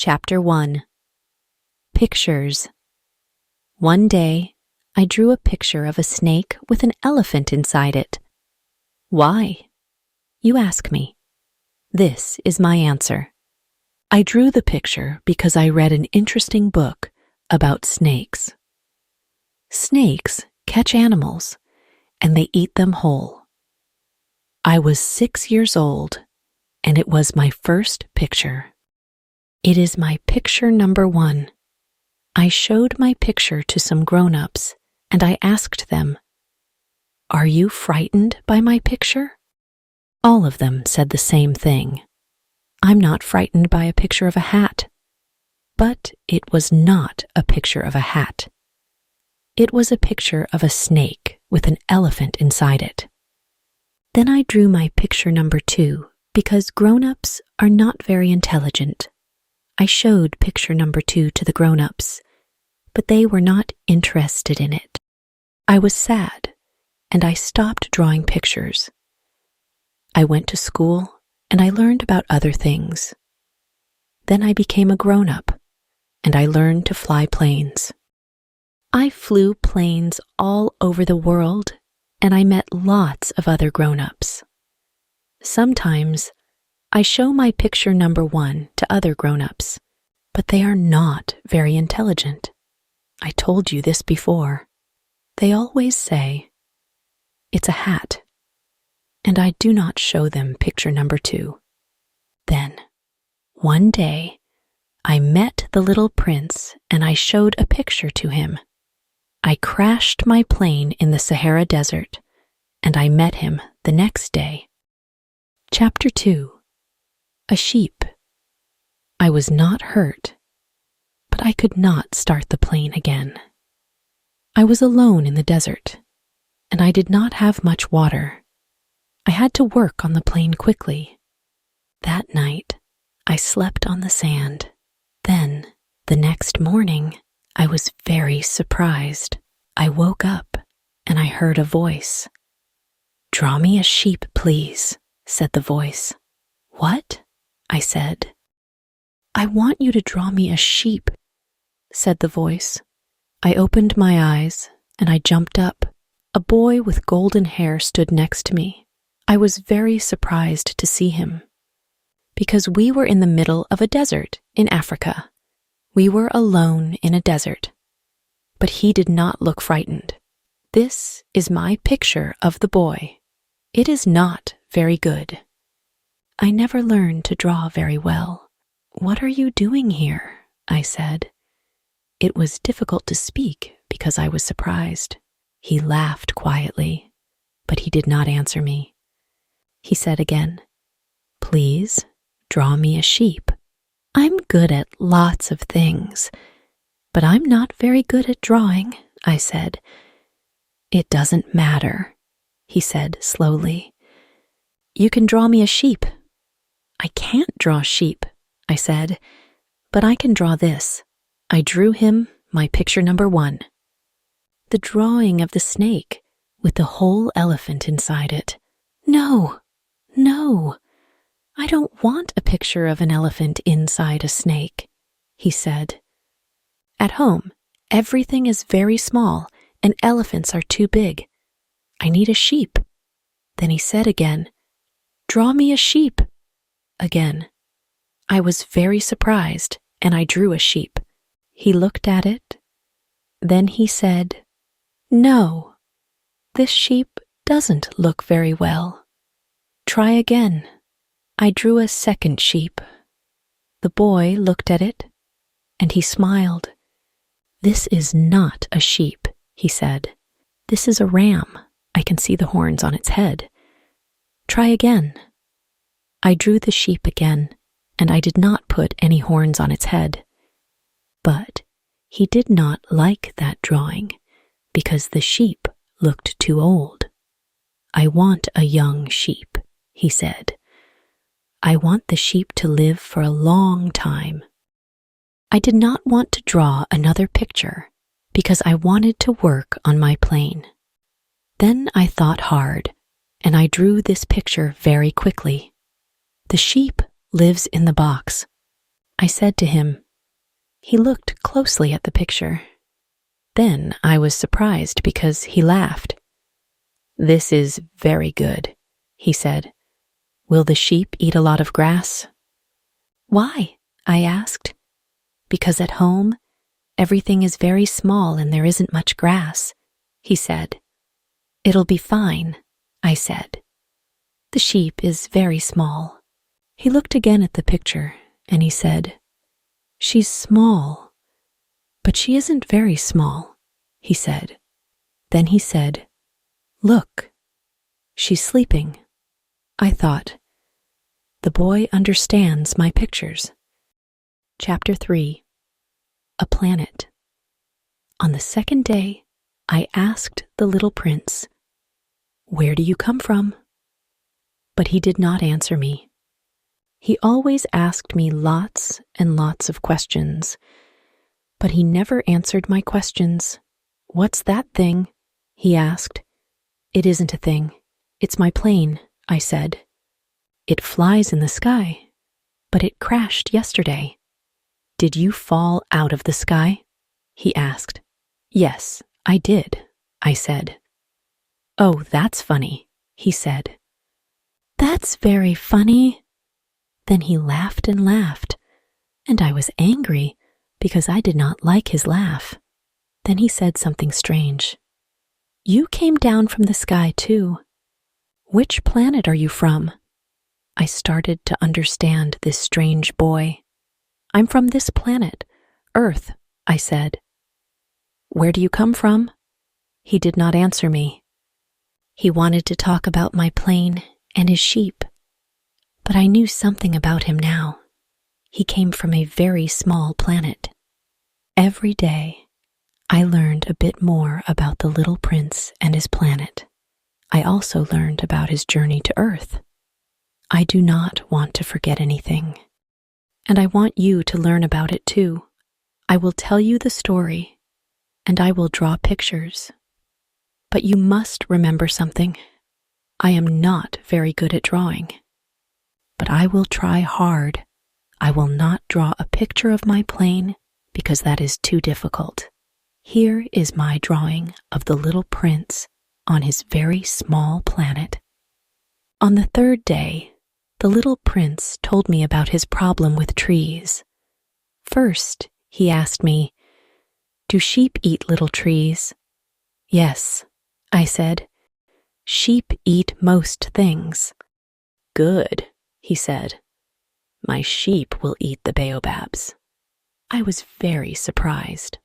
Chapter 1. Pictures. One day, I drew a picture of a snake with an elephant inside it. Why? You ask me. This is my answer. I drew the picture because I read an interesting book about snakes. Snakes catch animals, and they eat them whole. I was 6 years old, and it was my first picture. It is my picture number 1. I showed my picture to some grown-ups, and I asked them, "Are you frightened by my picture?" All of them said the same thing. I'm not frightened by a picture of a hat. But it was not a picture of a hat. It was a picture of a snake with an elephant inside it. Then I drew my picture number 2 because grown-ups are not very intelligent. I showed picture number 2 to the grown-ups, but they were not interested in it. I was sad, and I stopped drawing pictures. I went to school, and I learned about other things. Then I became a grown-up, and I learned to fly planes. I flew planes all over the world, and I met lots of other grown-ups. Sometimes, I show my picture number 1 to other grown-ups, but they are not very intelligent. I told you this before. They always say, "It's a hat," and I do not show them picture number 2. Then, one day, I met the little prince and I showed a picture to him. I crashed my plane in the Sahara Desert, and I met him the next day. Chapter 2. A sheep. I was not hurt, but I could not start the plane again. I was alone in the desert, and I did not have much water. I had to work on the plane quickly. That night, I slept on the sand. Then, the next morning, I was very surprised. I woke up, and I heard a voice. "Draw me a sheep, please," said the voice. "What?" I said. "I want you to draw me a sheep," said the voice. I opened my eyes, and I jumped up. A boy with golden hair stood next to me. I was very surprised to see him, because we were in the middle of a desert in Africa. We were alone in a desert, but he did not look frightened. This is my picture of the boy. It is not very good. I never learned to draw very well. "What are you doing here?" I said. It was difficult to speak because I was surprised. He laughed quietly, but he did not answer me. He said again, "Please, draw me a sheep. I'm good at lots of things, but I'm not very good at drawing," I said. "It doesn't matter," he said slowly. "You can draw me a sheep." "I can't draw sheep," I said, "but I can draw this." I drew him my picture number 1. The drawing of the snake with the whole elephant inside it. No, I don't want a picture of an elephant inside a snake, he said. At home, everything is very small and elephants are too big. I need a sheep. Then he said again, "Draw me a sheep." Again. I was very surprised and I drew a sheep. He looked at it. Then he said, "No, this sheep doesn't look very well. Try again." I drew a second sheep. The boy looked at it and he smiled. "This is not a sheep," he said. "This is a ram. I can see the horns on its head. Try again." I drew the sheep again, and I did not put any horns on its head. But he did not like that drawing because the sheep looked too old. "I want a young sheep," he said. "I want the sheep to live for a long time." I did not want to draw another picture because I wanted to work on my plane. Then I thought hard, and I drew this picture very quickly. The sheep lives in the box. I said to him. He looked closely at the picture. Then I was surprised because he laughed. "This is very good," he said. "Will the sheep eat a lot of grass?" "Why?" I asked. "Because at home, everything is very small and there isn't much grass," he said. "It'll be fine," I said. "The sheep is very small." He looked again at the picture and he said, "She's small, but she isn't very small," he said. Then he said, "Look, she's sleeping." I thought, the boy understands my pictures. Chapter 3. A Planet. On the second day, I asked the little prince, "Where do you come from?" But he did not answer me. He always asked me lots and lots of questions, but he never answered my questions. "What's that thing?" he asked. "It isn't a thing. It's my plane," I said. "It flies in the sky, but it crashed yesterday." "Did you fall out of the sky?" he asked. "Yes, I did," I said. "Oh, that's funny," he said. "That's very funny." Then he laughed and laughed, and I was angry because I did not like his laugh. Then he said something strange. "You came down from the sky too. Which planet are you from?" I started to understand this strange boy. "I'm from this planet, Earth," I said. "Where do you come from?" He did not answer me. He wanted to talk about my plane and his sheep, but I knew something about him now. He came from a very small planet. Every day, I learned a bit more about the little prince and his planet. I also learned about his journey to Earth. I do not want to forget anything, and I want you to learn about it too. I will tell you the story, and I will draw pictures. But you must remember something. I am not very good at drawing, but I will try hard. I will not draw a picture of my plane because that is too difficult. Here is my drawing of the little prince on his very small planet. On the third day, the little prince told me about his problem with trees. First, he asked me, "Do sheep eat little trees?" "Yes," I said. "Sheep eat most things." "Good," he said. "My sheep will eat the baobabs." I was very surprised.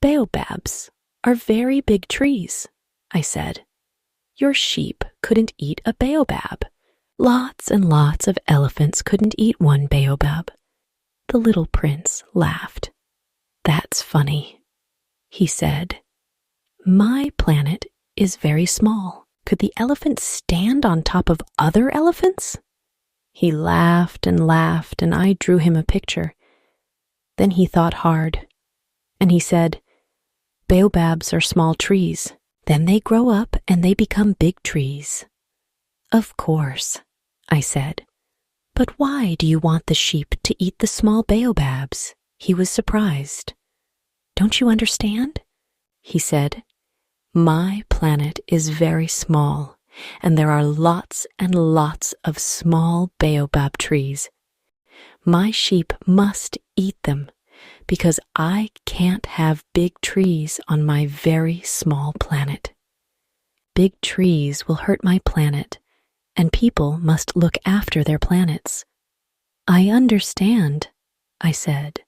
"Baobabs are very big trees," I said. "Your sheep couldn't eat a baobab. Lots and lots of elephants couldn't eat one baobab." The little prince laughed. "That's funny," he said. "My planet is very small. Could the elephant stand on top of other elephants?" He laughed and laughed, and I drew him a picture. Then he thought hard, and he said, "Baobabs are small trees. Then they grow up and they become big trees." "Of course," I said. "But why do you want the sheep to eat the small baobabs?" He was surprised. "Don't you understand?" he said. "My planet is very small, and there are lots and lots of small baobab trees. My sheep must eat them because I can't have big trees on my very small planet. Big trees will hurt my planet, and people must look after their planets." "I understand," I said.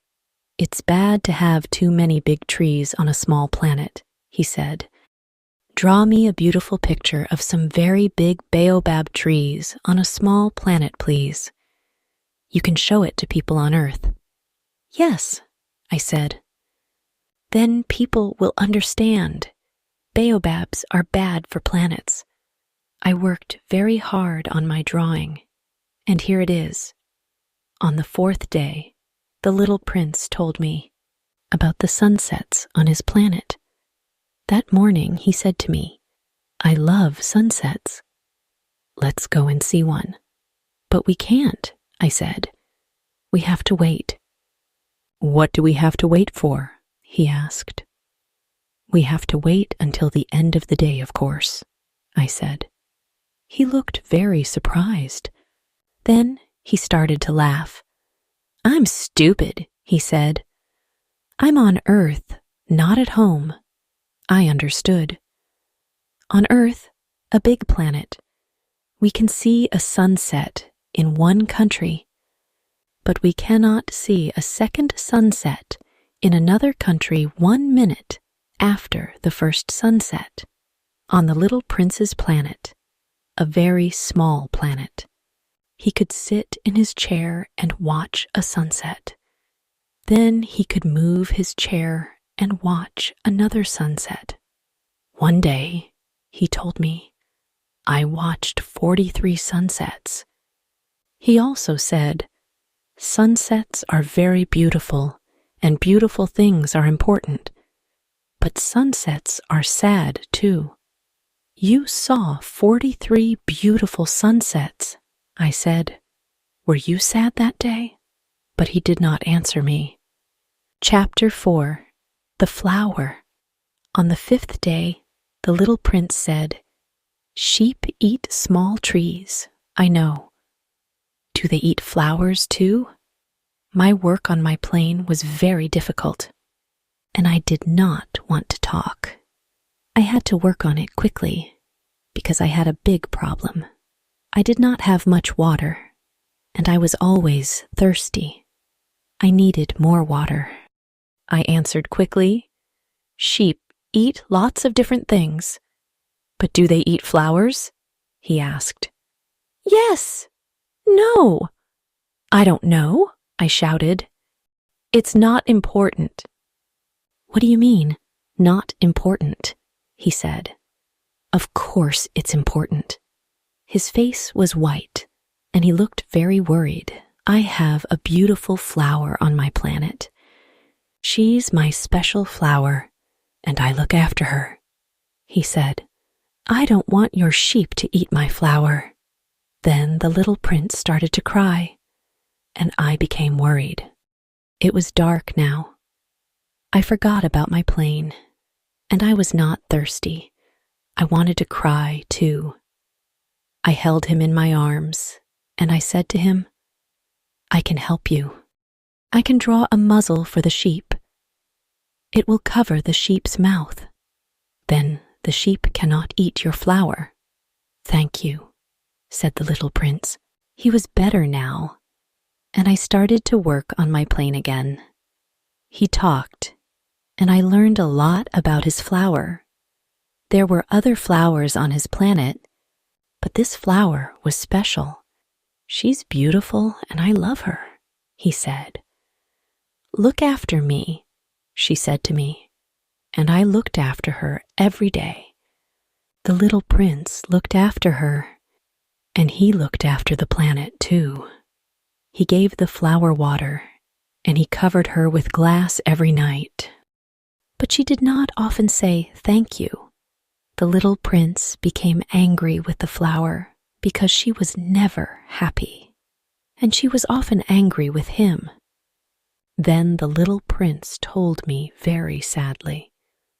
"It's bad to have too many big trees on a small planet," he said. "Draw me a beautiful picture of some very big baobab trees on a small planet, please. You can show it to people on Earth." "Yes," I said. "Then people will understand. Baobabs are bad for planets." I worked very hard on my drawing, and here it is. On the fourth day, the little prince told me about the sunsets on his planet. That morning he said to me, "I love sunsets. Let's go and see one." "But we can't," I said. "We have to wait. "What do we have to wait for?" he asked. "We have to wait until the end of the day, of course," I said. He looked very surprised. Then he started to laugh. "I'm stupid," he said. "I'm on Earth, not at home." I understood. On Earth, a big planet, we can see a sunset in one country, but we cannot see a second sunset in another country 1 minute after the first sunset. On the little prince's planet, a very small planet, he could sit in his chair and watch a sunset. Then he could move his chair and watch another sunset. One day, he told me, I watched 43 sunsets. He also said, "Sunsets are very beautiful, and beautiful things are important. But sunsets are sad, too." "You saw 43 beautiful sunsets," I said. "Were you sad that day?" But he did not answer me. Chapter 4. The Flower. On the 5th day, the little prince said, "Sheep eat small trees, I know. Do they eat flowers too?" My work on my plane was very difficult, and I did not want to talk. I had to work on it quickly because I had a big problem. I did not have much water, and I was always thirsty. I needed more water. I answered quickly, "Sheep eat lots of different things. But do they eat flowers?" he asked. "Yes. No." "I don't know," I shouted. "It's not important." "What do you mean, not important?" he said. "Of course it's important." His face was white, and he looked very worried. "I have a beautiful flower on my planet. She's my special flower, and I look after her," he said. "I don't want your sheep to eat my flower." Then the little prince started to cry, and I became worried. It was dark now. I forgot about my plane, and I was not thirsty. I wanted to cry, too. I held him in my arms, and I said to him, "I can help you. I can draw a muzzle for the sheep. It will cover the sheep's mouth. Then the sheep cannot eat your flower." "Thank you," said the little prince. He was better now, and I started to work on my plane again. He talked, and I learned a lot about his flower. There were other flowers on his planet, but this flower was special. "She's beautiful, and I love her," he said. "Look after me," she said to me, and I looked after her every day. The little prince looked after her, and he looked after the planet too. He gave the flower water, and he covered her with glass every night. But she did not often say thank you. The little prince became angry with the flower because she was never happy, and she was often angry with him. Then the little prince told me very sadly.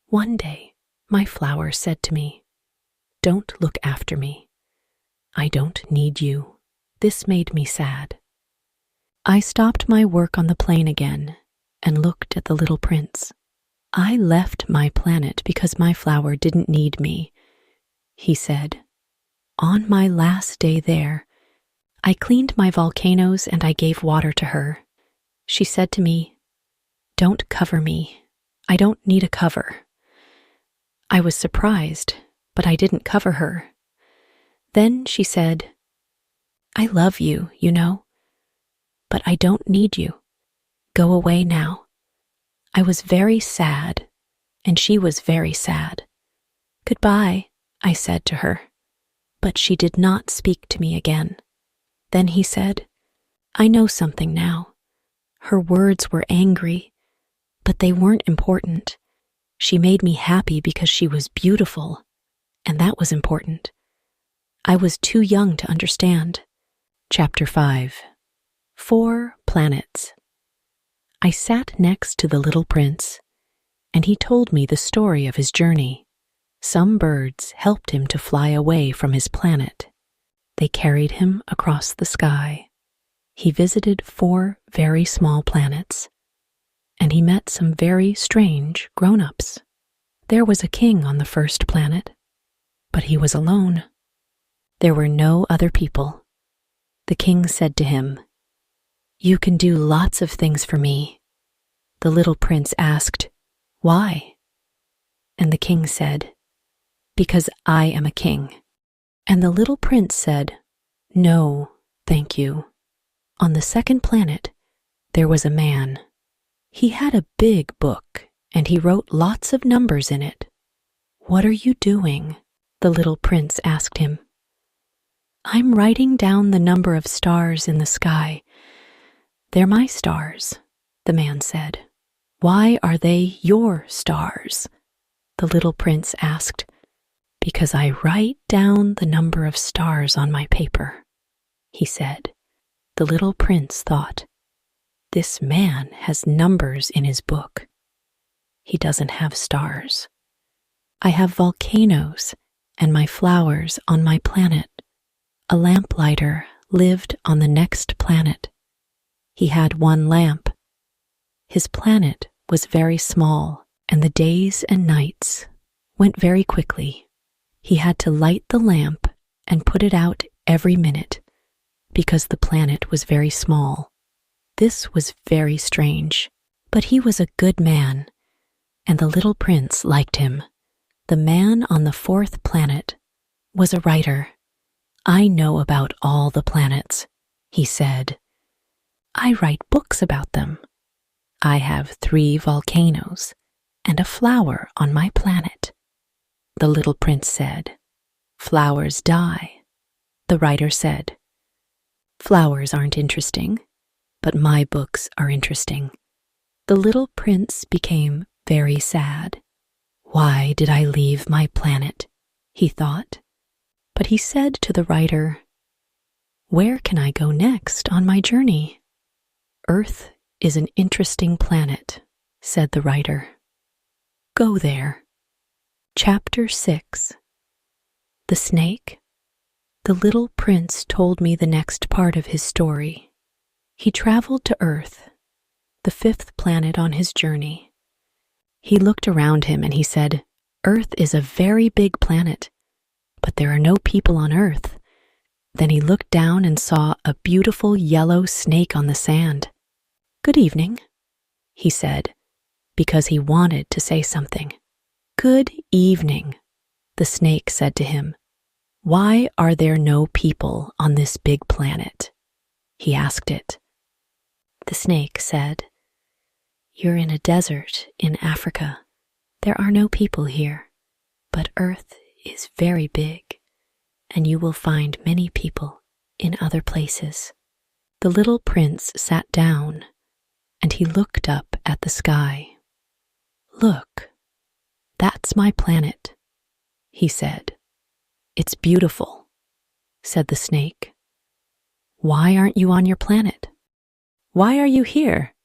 One day, my flower said to me, "Don't look after me. I don't need you." This made me sad. I stopped my work on the plane again and looked at the little prince. "I left my planet because my flower didn't need me," he said. "On my last day there, I cleaned my volcanoes and I gave water to her. She said to me, 'Don't cover me. I don't need a cover.' I was surprised, but I didn't cover her. Then she said, 'I love you, you know, but I don't need you. Go away now.' I was very sad, and she was very sad. 'Goodbye,' I said to her, but she did not speak to me again. Then he said, 'I know something now.' Her words were angry, but they weren't important. She made me happy because she was beautiful, and that was important. I was too young to understand." Chapter 5. 4 Planets. I sat next to the little prince, and he told me the story of his journey. Some birds helped him to fly away from his planet. They carried him across the sky. He visited 4 very small planets, and he met some very strange grown-ups. There was a king on the first planet, but he was alone. There were no other people. The king said to him, "You can do lots of things for me." The little prince asked, "Why?" And the king said, "Because I am a king." And the little prince said, "No, thank you." On the second planet, there was a man. He had a big book, and he wrote lots of numbers in it. "What are you doing?" the little prince asked him. "I'm writing down the number of stars in the sky. They're my stars," the man said. "Why are they your stars?" the little prince asked. "Because I write down the number of stars on my paper," he said. The little prince thought, "This man has numbers in his book. He doesn't have stars. I have volcanoes and my flowers on my planet. A lamplighter lived on the next planet. He had 1 lamp. His planet was very small, and the days and nights went very quickly. He had to light the lamp and put it out every minute because the planet was very small. This was very strange, but he was a good man, and the little prince liked him. The man on the 4th planet was a writer. "I know about all the planets," he said. "I write books about them. I have 3 volcanoes and a flower on my planet." The little prince said, "Flowers die." The writer said, "Flowers aren't interesting, but my books are interesting." The little prince became very sad. "Why did I leave my planet?" he thought. But he said to the writer, "Where can I go next on my journey?" "Earth is an interesting planet," said the writer. "Go there." Chapter 6. The Snake. The little prince told me the next part of his story. He traveled to Earth, the 5th planet on his journey. He looked around him and he said, "Earth is a very big planet, but there are no people on Earth." Then he looked down and saw a beautiful yellow snake on the sand. "Good evening," he said, because he wanted to say something. "Good evening," the snake said to him. "Why are there no people on this big planet?" he asked it. The snake said, "You're in a desert in Africa. There are no people here, but Earth is very big, and you will find many people in other places." The little prince sat down, and he looked up at the sky. "Look, that's my planet," he said. "It's beautiful," said the snake. "Why aren't you on your planet? Why are you here?"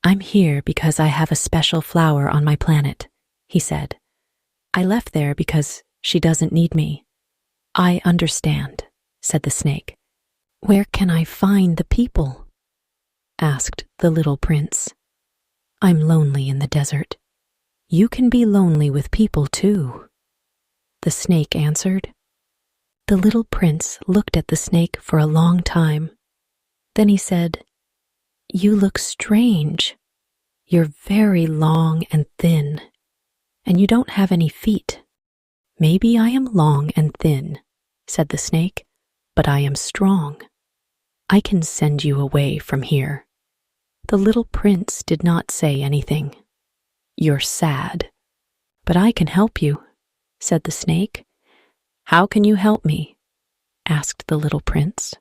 "I'm here because I have a special flower on my planet," he said. "I left there because she doesn't need me." "I understand," said the snake. "Where can I find the people?" asked the little prince. "I'm lonely in the desert. You can be lonely with people too," the snake answered. The little prince looked at the snake for a long time. Then he said, "You look strange. You're very long and thin, and you don't have any feet." "Maybe I am long and thin," said the snake, "but I am strong. I can send you away from here." The little prince did not say anything. "You're sad, but I can help you," said the snake. "How can you help me?" asked the little prince.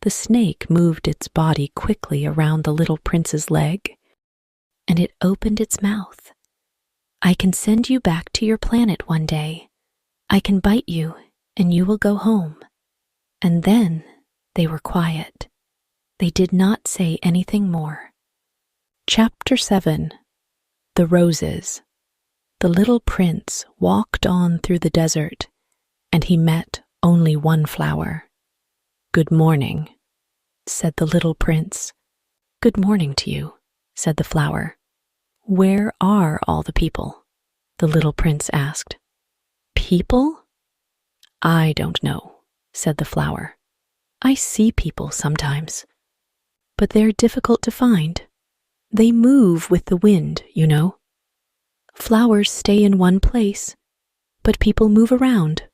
The snake moved its body quickly around the little prince's leg, and it opened its mouth. "I can send you back to your planet one day. I can bite you, and you will go home." And then they were quiet. They did not say anything more. Chapter 7. The Roses. The little prince walked on through the desert, and he met only one flower. "Good morning," said the little prince. "Good morning to you," said the flower. "Where are all the people?" the little prince asked. "People? I don't know," said the flower. "I see people sometimes, but they're difficult to find. They move with the wind, you know. Flowers stay in one place, but people move around.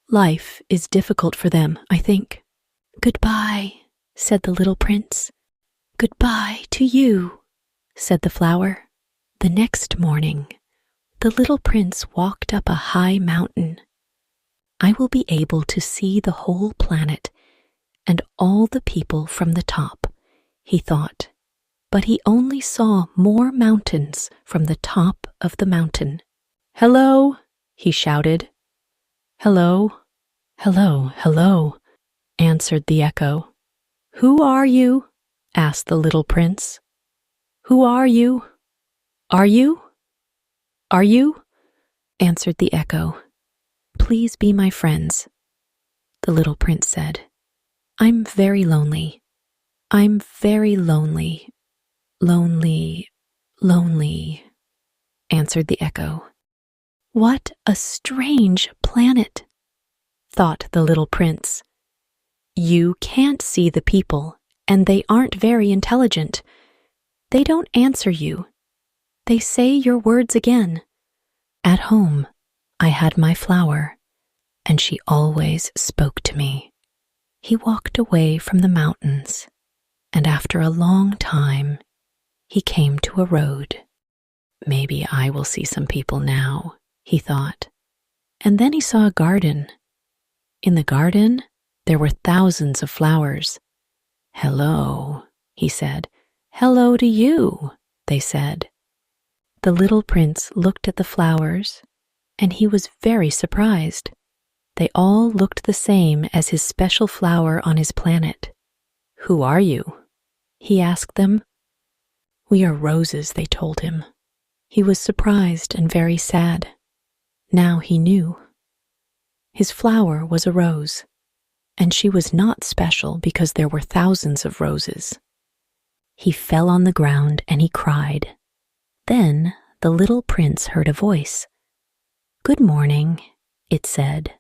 Life is difficult for them, I think." "Goodbye," said the little prince. "Goodbye to you," said the flower. The next morning, the little prince walked up a high mountain. "I will be able to see the whole planet and all the people from the top," he thought. But he only saw more mountains from the top of the mountain. "Hello," he shouted. "Hello, hello, hello," answered the echo. "Who are you?" asked the little prince. "Who are you? Are you? Are you?" answered the echo. "Please be my friends," the little prince said. "I'm very lonely. I'm very lonely. Lonely, lonely," answered the echo. "What a strange planet," thought the little prince. "You can't see the people, and they aren't very intelligent. They don't answer you. They say your words again. At home, I had my flower, and she always spoke to me." He walked away from the mountains, and after a long time, he came to a road. "Maybe I will see some people now," he thought. And then he saw a garden. In the garden, there were thousands of flowers. "Hello," he said. "Hello to you," they said. The little prince looked at the flowers, and he was very surprised. They all looked the same as his special flower on his planet. "Who are you?" he asked them. "We are roses," they told him. He was surprised and very sad. Now he knew. His flower was a rose, and she was not special because there were thousands of roses. He fell on the ground and he cried. Then the little prince heard a voice. "Good morning," it said.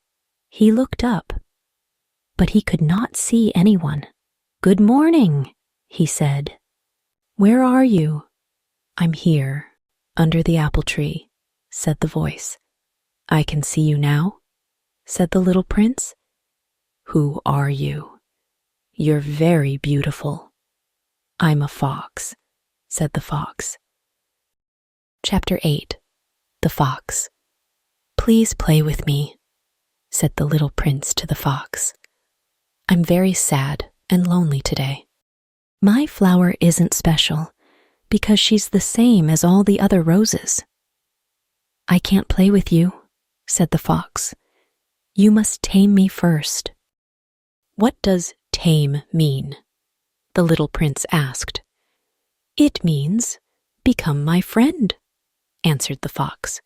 He looked up, but he could not see anyone. "Good morning," he said. "Where are you?" "I'm here, under the apple tree," said the voice. "I can see you now?" said the little prince. "Who are you?" "You're very beautiful." "I'm a fox," said the fox. Chapter 8. The Fox. "Please play with me," said the little prince to the fox. "I'm very sad and lonely today. My flower isn't special because she's the same as all the other roses." "I can't play with you," said the fox. "You must tame me first." "What does tame mean?" the little prince asked. "It means become my friend," answered the fox.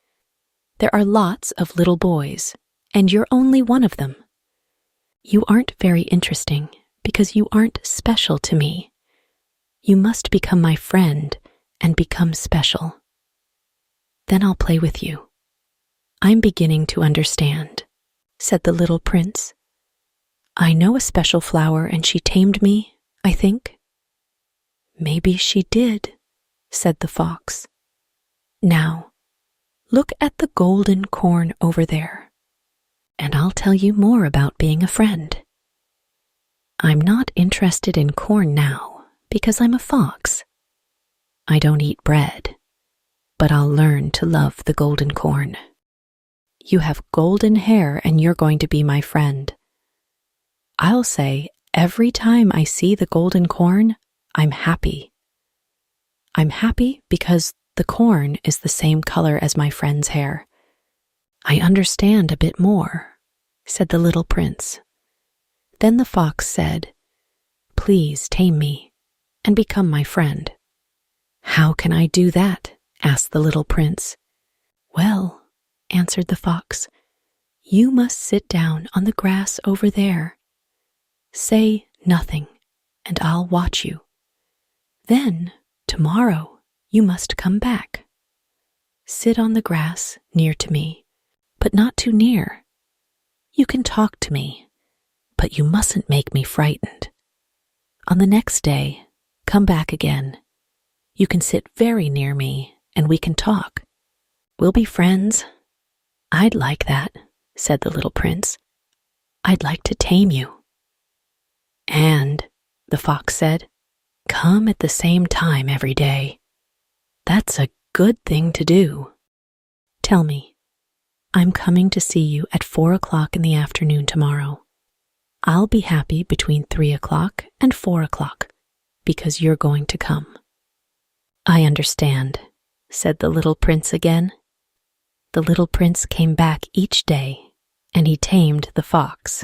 "There are lots of little boys, and you're only one of them. You aren't very interesting because you aren't special to me. You must become my friend and become special. Then I'll play with you." "I'm beginning to understand," said the little prince. "I know a special flower and she tamed me, I think." "Maybe she did," said the fox. "Now, look at the golden corn over there, and I'll tell you more about being a friend. I'm not interested in corn now because I'm a fox. I don't eat bread, but I'll learn to love the golden corn. You have golden hair and you're going to be my friend. I'll say every time I see the golden corn, I'm happy. I'm happy because the corn is the same color as my friend's hair. I understand a bit more," said the little prince. Then the fox said, "Please tame me and become my friend." "How can I do that?" asked the little prince. "Well," answered the fox, "you must sit down on the grass over there. Say nothing, and I'll watch you. Then, tomorrow, you must come back. Sit on the grass near to me, but not too near. You can talk to me, but you mustn't make me frightened. On the next day, come back again. You can sit very near me, and we can talk. We'll be friends." "I'd like that," said the little prince. "I'd like to tame you." "And," the fox said, "come at the same time every day. That's a good thing to do. Tell me, I'm coming to see you at 4 o'clock in the afternoon tomorrow. I'll be happy between 3 o'clock and 4 o'clock because you're going to come." "I understand," said the little prince again. The little prince came back each day, and he tamed the fox.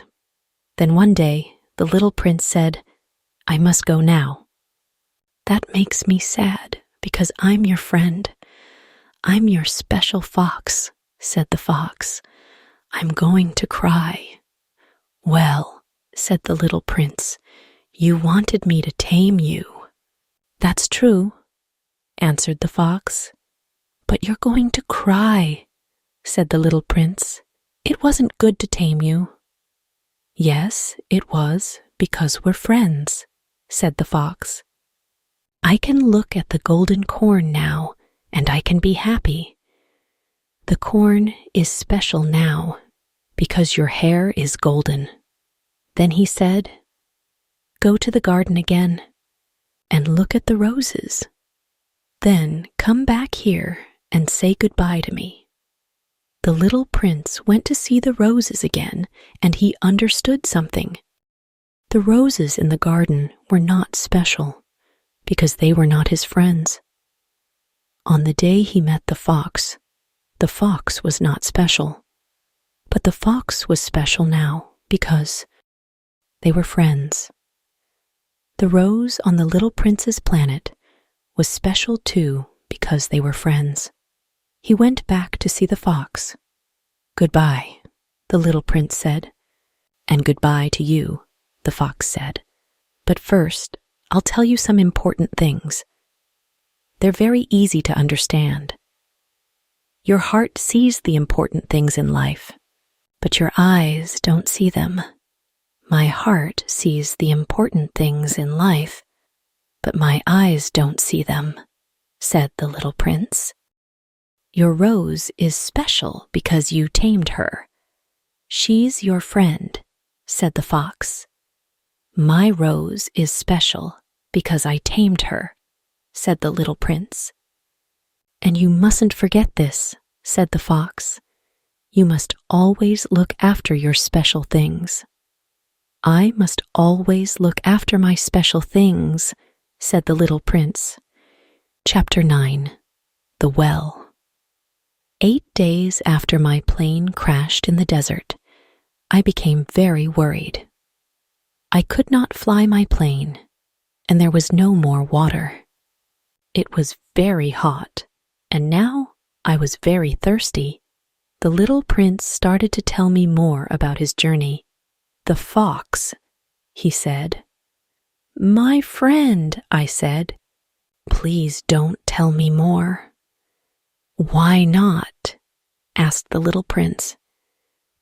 Then one day, the little prince said, "I must go now." "That makes me sad because I'm your friend. I'm your special fox," said the fox. "I'm going to cry." "Well," said the little prince, "you wanted me to tame you." "That's true," answered the fox. "But you're going to cry," said the little prince. "It wasn't good to tame you." "Yes, it was, because we're friends," said the fox. "I can look at the golden corn now, and I can be happy. The corn is special now, because your hair is golden." Then he said, "Go to the garden again, and look at the roses. Then come back here and say goodbye to me." The little prince went to see the roses again, and he understood something. The roses in the garden were not special, because they were not his friends. On the day he met the fox was not special, but the fox was special now because they were friends. The rose on the little prince's planet was special too because they were friends. He went back to see the fox. "Goodbye," the little prince said. "And goodbye to you," the fox said. "But first, I'll tell you some important things. They're very easy to understand. Your heart sees the important things in life, but your eyes don't see them. My heart sees the important things in life, but my eyes don't see them," said the little prince. "Your rose is special because you tamed her. She's your friend," said the fox. "My rose is special because I tamed her," said the little prince. "And you mustn't forget this," said the fox. "You must always look after your special things." "I must always look after my special things," said the little prince. Chapter 9. The Well. 8 days after my plane crashed in the desert, I became very worried. I could not fly my plane, and there was no more water. It was very hot, and now I was very thirsty. The little prince started to tell me more about his journey. "The fox," he said. "My friend," I said. "Please don't tell me more." "Why not?" asked the little prince.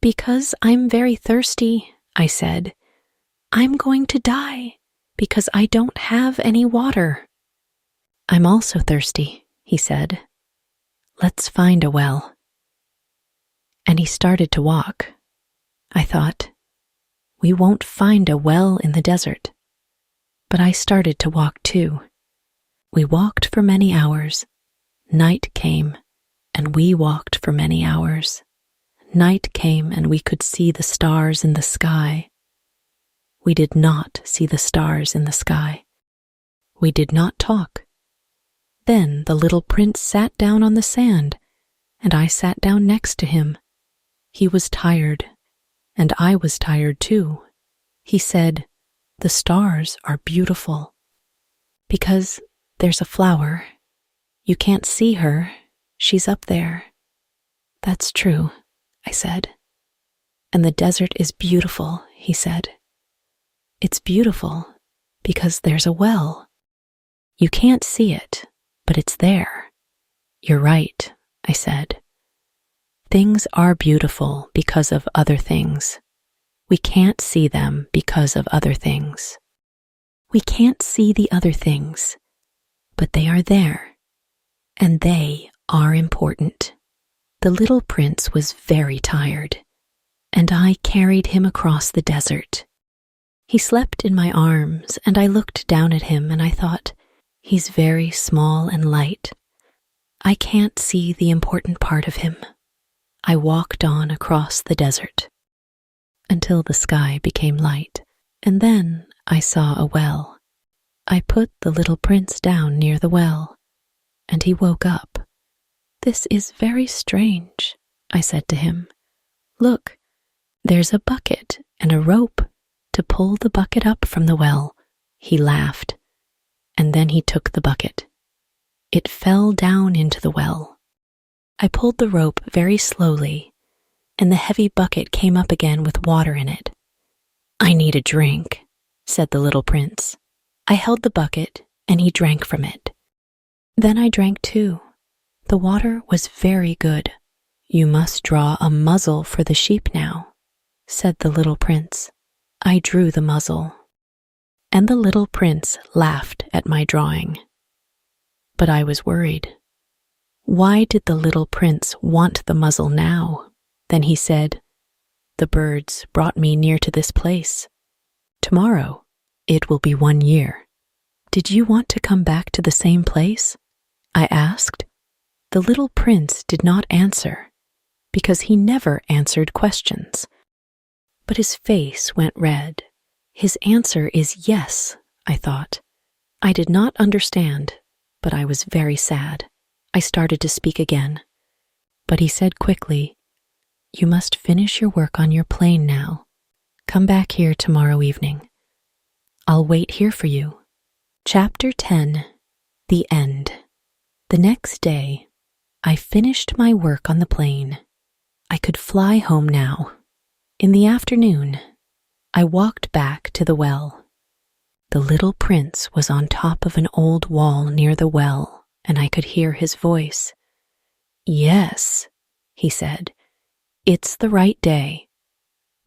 "Because I'm very thirsty," I said. "I'm going to die because I don't have any water." "I'm also thirsty," he said. "Let's find a well." And he started to walk. I thought, we won't find a well in the desert. But I started to walk too. We walked for many hours. Night came, and we walked for many hours. Night came, and we could see the stars in the sky. We did not see the stars in the sky. We did not talk. Then the little prince sat down on the sand, and I sat down next to him. He was tired, and I was tired too. He said, "The stars are beautiful." "Because there's a flower You can't see her. She's up there. That's true, I said. And the desert is beautiful, he said. It's beautiful because there's a well. You can't see it, but it's there. You're right, I said. Things are beautiful because of other things. We can't see them because of other things. We can't see the other things, but they are there, and they are important. The little prince was very tired, and I carried him across the desert. He slept in my arms, and I looked down at him and I thought, he's very small and light. I can't see the important part of him. I walked on across the desert until the sky became light, and then I saw a well. I put the little prince down near the well, and he woke up. This is very strange, I said to him. Look, there's a bucket and a rope to pull the bucket up from the well. He laughed, and then he took the bucket. It fell down into the well. I pulled the rope very slowly, and the heavy bucket came up again with water in it. I need a drink, said the little prince. I held the bucket, and he drank from it. Then I drank too. The water was very good. You must draw a muzzle for the sheep now, said the little prince. I drew the muzzle, and the little prince laughed at my drawing. But I was worried. Why did the little prince want the muzzle now? Then he said, The birds brought me near to this place. Tomorrow, it will be 1 year. Did you want to come back to the same place? I asked. The little prince did not answer, because he never answered questions. But his face went red. His answer is yes, I thought. I did not understand, but I was very sad. I started to speak again. But he said quickly, You must finish your work on your plane now. Come back here tomorrow evening. I'll wait here for you. Chapter 10. The End. The next day, I finished my work on the plane. I could fly home now. In the afternoon, I walked back to the well. The little prince was on top of an old wall near the well, and I could hear his voice. Yes, he said, it's the right day,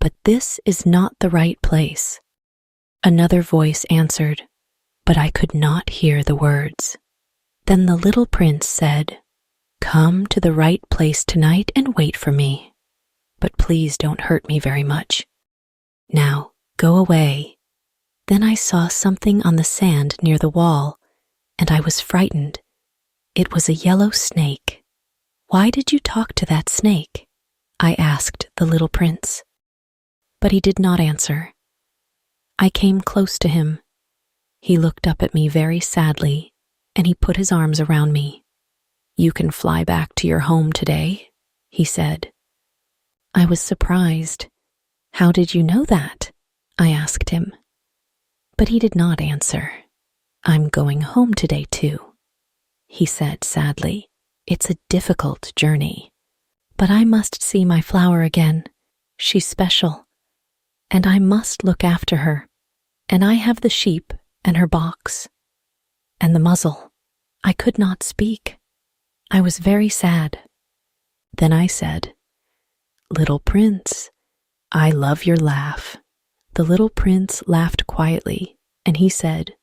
but this is not the right place. Another voice answered, but I could not hear the words. Then the little prince said, Come to the right place tonight and wait for me, but please don't hurt me very much. Now, go away. Then I saw something on the sand near the wall, and I was frightened. It was a yellow snake. Why did you talk to that snake? I asked the little prince. But he did not answer. I came close to him. He looked up at me very sadly, and he put his arms around me. You can fly back to your home today, he said. I was surprised. How did you know that? I asked him. But he did not answer. I'm going home today too, he said sadly. It's a difficult journey, but I must see my flower again. She's special, and I must look after her. And I have the sheep and her box and the muzzle. I could not speak. I was very sad. Then I said, Little prince, I love your laugh. The little prince laughed quietly, and he said,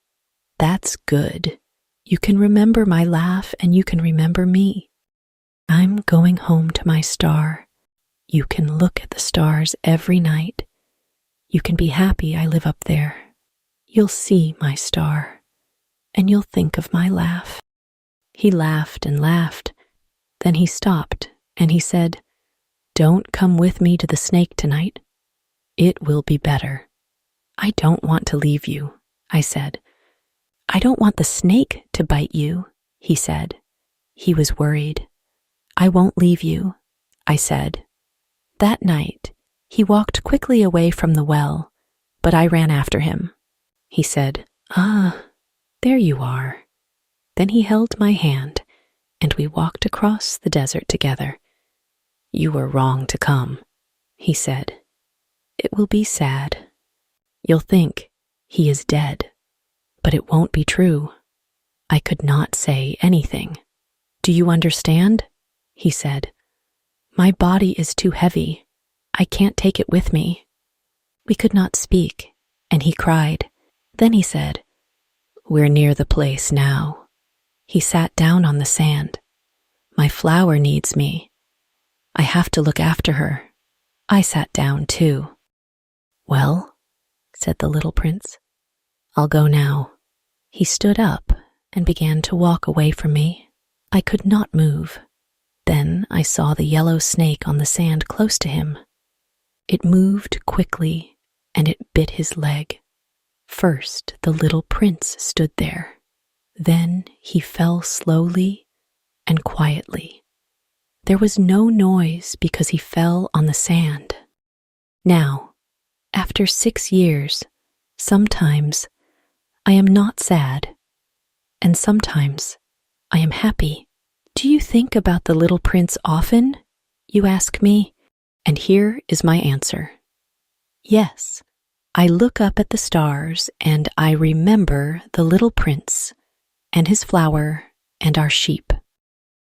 That's good. You can remember my laugh and you can remember me. I'm going home to my star. You can look at the stars every night. You can be happy I live up there. You'll see my star, and you'll think of my laugh. He laughed and laughed. Then he stopped, and he said, Don't come with me to the snake tonight. It will be better. I don't want to leave you, I said. I don't want the snake to bite you, he said. He was worried. I won't leave you, I said. That night, he walked quickly away from the well, but I ran after him. He said, Ah, there you are. Then he held my hand, and we walked across the desert together. You were wrong to come, he said. It will be sad. You'll think he is dead, but it won't be true. I could not say anything. Do you understand? He said. My body is too heavy. I can't take it with me. We could not speak, and he cried. Then he said, We're near the place now. He sat down on the sand. My flower needs me. I have to look after her. I sat down too. Well, said the little prince, I'll go now. He stood up and began to walk away from me. I could not move. Then I saw the yellow snake on the sand close to him. It moved quickly and it bit his leg. First, the little prince stood there. Then he fell slowly and quietly. There was no noise because he fell on the sand. Now, after 6 years, sometimes I am not sad, and sometimes I am happy. Do you think about the little prince often? You ask me, and here is my answer. Yes, I look up at the stars and I remember the little prince and his flower and our sheep.